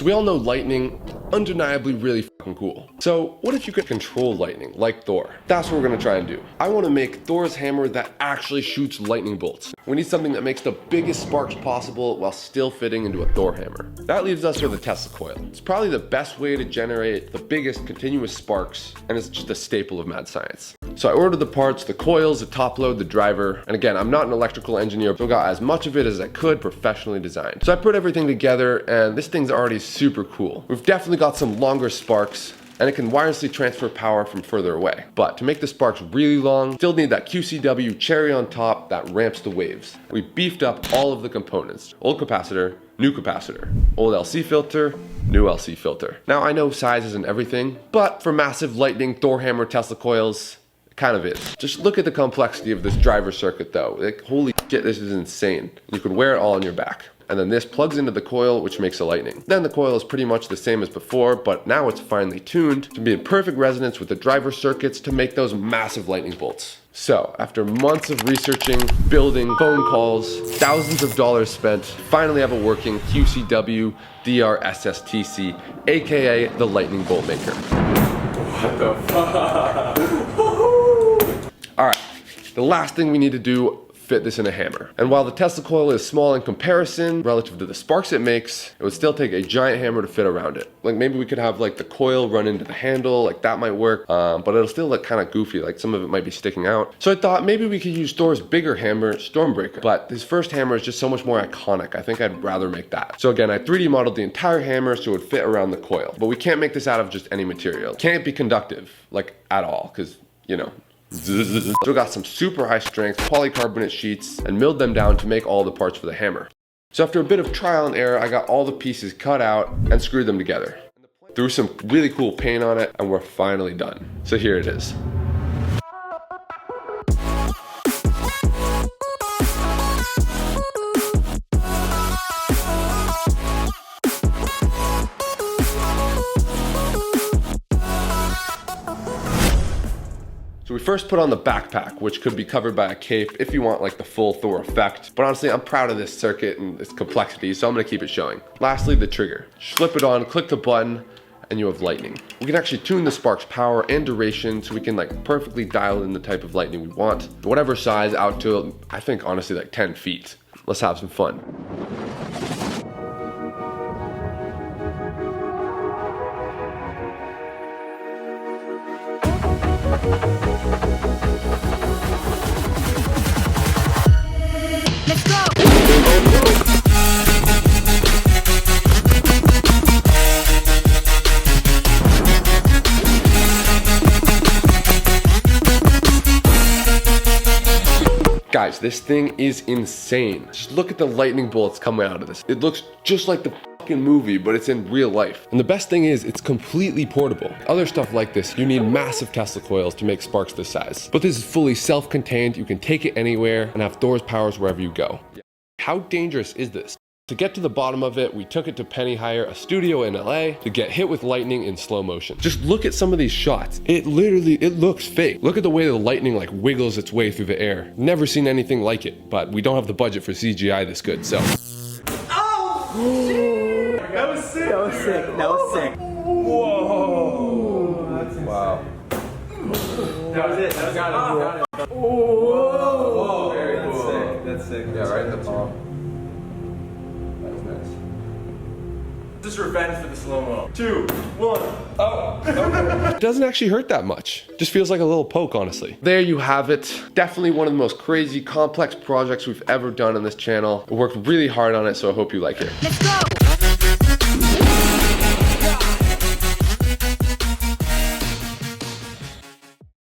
we all know lightning, undeniably really fucking cool. So what if you could control lightning like Thor? That's what we're gonna try and do. I wanna make Thor's hammer that actually shoots lightning bolts. We need something that makes the biggest sparks possible while still fitting into a Thor hammer. That leaves us with a Tesla coil. It's probably the best way to generate the biggest continuous sparks, and it's just a staple of mad science. So I ordered the parts, the coils, the top load, the driver, and again, I'm not an electrical engineer, so I got as much of it as I could professionally designed. So I put everything together, and this thing's already super cool. We've definitely got some longer sparks, and it can wirelessly transfer power from further away. But to make the sparks really long, still need that QCW cherry on top that ramps the waves. We beefed up all of the components. Old capacitor, new capacitor. Old LC filter, new LC filter. Now I know size isn't everything, but for massive lightning Thor hammer Tesla coils, it kind of is. Just look at the complexity of this driver circuit though. Like, holy shit, this is insane. You could wear it all on your back. And then this plugs into the coil, which makes a lightning. Then the coil is pretty much the same as before, but now it's finely tuned to be in perfect resonance with the driver circuits to make those massive lightning bolts. So after months of researching, building, phone calls, thousands of dollars spent, finally have a working QCW DRSSTC, aka the lightning bolt maker. What the fuck? All right, the last thing we need to do, fit this in a hammer. And while the Tesla coil is small in comparison relative to the sparks it makes, it would still take a giant hammer to fit around it. Like maybe we could have like the coil run into the handle, like that might work, but it'll still look kind of goofy, like some of it might be sticking out. So I thought maybe we could use Thor's bigger hammer, Stormbreaker, but his first hammer is just so much more iconic. I think I'd rather make that. So again, I 3D modeled the entire hammer so it would fit around the coil, but we can't make this out of just any material. Can't be conductive, like at all, because, you know, so got some super high strength polycarbonate sheets and milled them down to make all the parts for the hammer. So after a bit of trial and error, I got all the pieces cut out and screwed them together. Threw some really cool paint on it and we're finally done. So here it is. So we first put on the backpack, which could be covered by a cape if you want like the full Thor effect. But honestly, I'm proud of this circuit and its complexity, so I'm gonna keep it showing. Lastly, the trigger. Slip it on, click the button, and you have lightning. We can actually tune the spark's power and duration so we can like perfectly dial in the type of lightning we want. Whatever size out to, I think honestly like 10 feet. Let's have some fun. Let's go! Guys, this thing is insane. Just look at the lightning bolts coming out of this. It looks just like the fucking movie, but it's in real life. And the best thing is, it's completely portable. Other stuff like this, you need massive Tesla coils to make sparks this size. But this is fully self-contained. You can take it anywhere and have Thor's powers wherever you go. How dangerous is this? To get to the bottom of it, we took it to penny hire a studio in LA to get hit with lightning in slow motion. Just look at some of these shots. It looks fake. Look at the way the lightning like wiggles its way through the air. Never seen anything like it, but we don't have the budget for CGI this good, so. Oh! That was sick! That was sick. That was sick. Whoa! Wow. That was it. That was got it. Whoa! Very That's cool. sick. That's sick. Yeah, right in the palm. That's nice. This is revenge for the slow-mo. 2, 1. Oh! It doesn't actually hurt that much. Just feels like a little poke, honestly. There you have it. Definitely one of the most crazy, complex projects we've ever done on this channel. We worked really hard on it, so I hope you like it. Let's go!